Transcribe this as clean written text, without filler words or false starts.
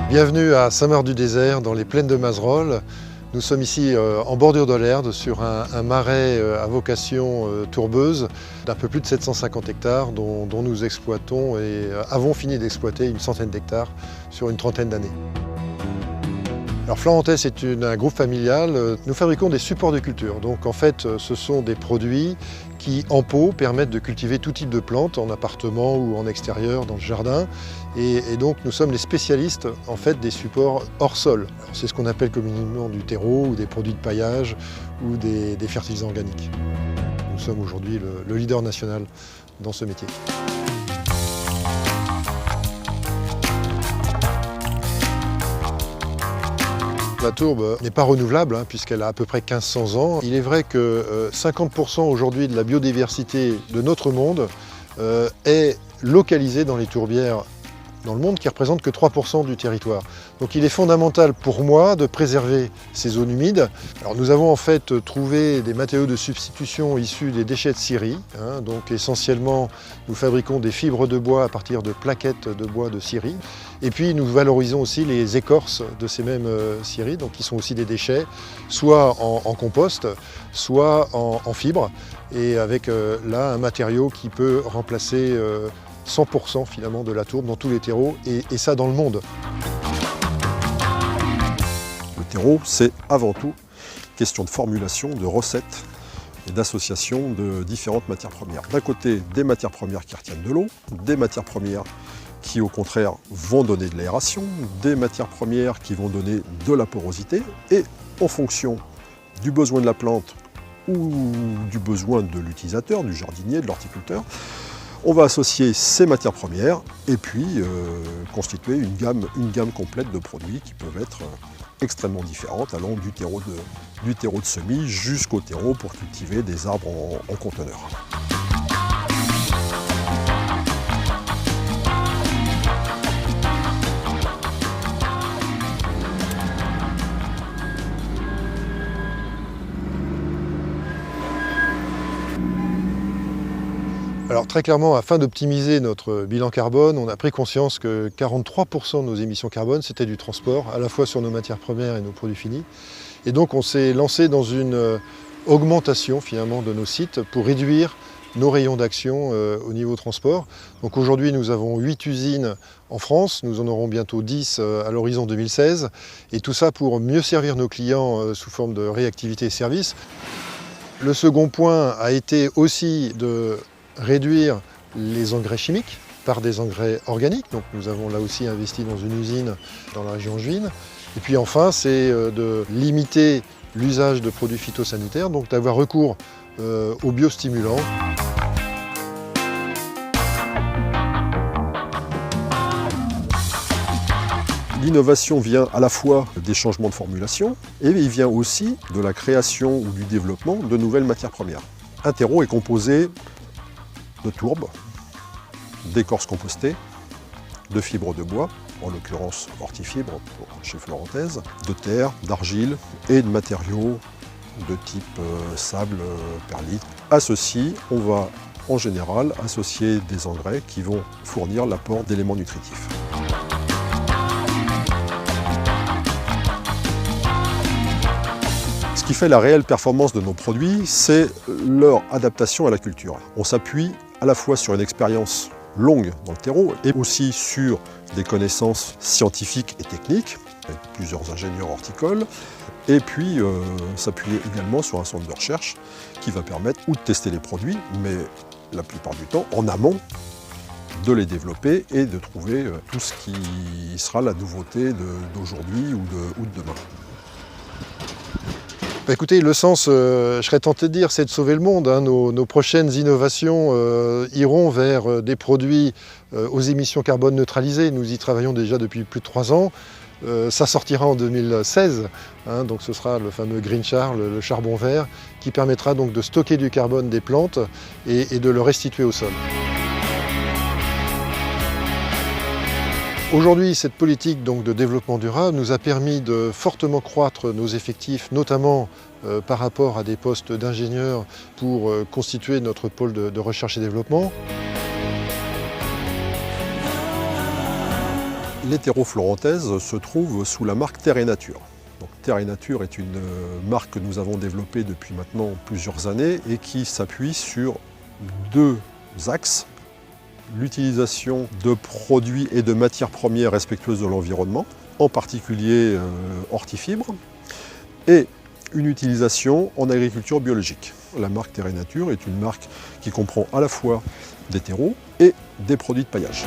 Bienvenue à Saint-Maur-du-Désert, dans les plaines de Mazerolles. Nous sommes ici en bordure de l'Erdre, sur un marais à vocation tourbeuse d'un peu plus de 750 hectares dont nous exploitons et avons fini d'exploiter une centaine d'hectares sur une trentaine d'années. Alors Florantes est un groupe familial. Nous fabriquons des supports de culture. Donc en fait, ce sont des produits qui, en pot, permettent de cultiver tout type de plantes, en appartement ou en extérieur, dans le jardin. Et donc nous sommes les spécialistes en fait des supports hors sol. C'est ce qu'on appelle communément du terreau ou des produits de paillage ou des fertilisants organiques. Nous sommes aujourd'hui le leader national dans ce métier. La tourbe n'est pas renouvelable puisqu'elle a à peu près 1500 ans. Il est vrai que 50% aujourd'hui de la biodiversité de notre monde est localisée dans les tourbières dans le monde qui représentent que 3% du territoire. Donc il est fondamental pour moi de préserver ces zones humides. Alors nous avons en fait trouvé des matériaux de substitution issus des déchets de scierie. Donc essentiellement nous fabriquons des fibres de bois à partir de plaquettes de bois de scierie. Et puis nous valorisons aussi les écorces de ces mêmes scieries, donc qui sont aussi des déchets, soit en compost, soit en fibres, et avec là un matériau qui peut remplacer 100% finalement de la tourbe dans tous les terreaux, et ça dans le monde. Le terreau, c'est avant tout question de formulation, de recettes et d'association de différentes matières premières. D'un côté, des matières premières qui retiennent de l'eau, des matières premières qui au contraire vont donner de l'aération, des matières premières qui vont donner de la porosité, et en fonction du besoin de la plante ou du besoin de l'utilisateur, du jardinier, de l'horticulteur, on va associer ces matières premières et puis constituer une gamme complète de produits qui peuvent être extrêmement différentes, allant du terreau de semis jusqu'au terreau pour cultiver des arbres en conteneur. Alors très clairement, afin d'optimiser notre bilan carbone, on a pris conscience que 43% de nos émissions carbone, c'était du transport, à la fois sur nos matières premières et nos produits finis. Et donc on s'est lancé dans une augmentation finalement de nos sites pour réduire nos rayons d'action au niveau transport. Donc aujourd'hui nous avons 8 usines en France, nous en aurons bientôt 10 à l'horizon 2016. Et tout ça pour mieux servir nos clients sous forme de réactivité et service. Le second point a été aussi de réduire les engrais chimiques par des engrais organiques. Donc nous avons là aussi investi dans une usine dans la région angevine. Et puis enfin, c'est de limiter l'usage de produits phytosanitaires, donc d'avoir recours aux biostimulants. L'innovation vient à la fois des changements de formulation et il vient aussi de la création ou du développement de nouvelles matières premières. Un terreau est composé de tourbe, d'écorce compostée, de fibres de bois, en l'occurrence hortifibres chez Florantes, de terre, d'argile et de matériaux de type sable, perlite. À ceci, on va en général associer des engrais qui vont fournir l'apport d'éléments nutritifs. Ce qui fait la réelle performance de nos produits, c'est leur adaptation à la culture. On s'appuie à la fois sur une expérience longue dans le terreau et aussi sur des connaissances scientifiques et techniques, avec plusieurs ingénieurs horticoles, et puis s'appuyer également sur un centre de recherche qui va permettre ou de tester les produits, mais la plupart du temps en amont, de les développer et de trouver tout ce qui sera la nouveauté d'aujourd'hui ou de demain. Bah écoutez, le sens, je serais tenté de dire, c'est de sauver le monde. Nos prochaines innovations iront vers des produits aux émissions carbone neutralisées. Nous y travaillons déjà depuis plus de 3 ans. Ça sortira en 2016, donc ce sera le fameux Green Char, le charbon vert, qui permettra donc de stocker du carbone des plantes et de le restituer au sol. Aujourd'hui, cette politique donc, de développement durable nous a permis de fortement croître nos effectifs, notamment par rapport à des postes d'ingénieurs pour constituer notre pôle de recherche et développement. Les terreaux florentaises se trouvent sous la marque Terre et Nature. Donc, Terre et Nature est une marque que nous avons développée depuis maintenant plusieurs années et qui s'appuie sur deux axes. L'utilisation de produits et de matières premières respectueuses de l'environnement, en particulier hortifibres, et une utilisation en agriculture biologique. La marque Terre et Nature est une marque qui comprend à la fois des terreaux et des produits de paillage.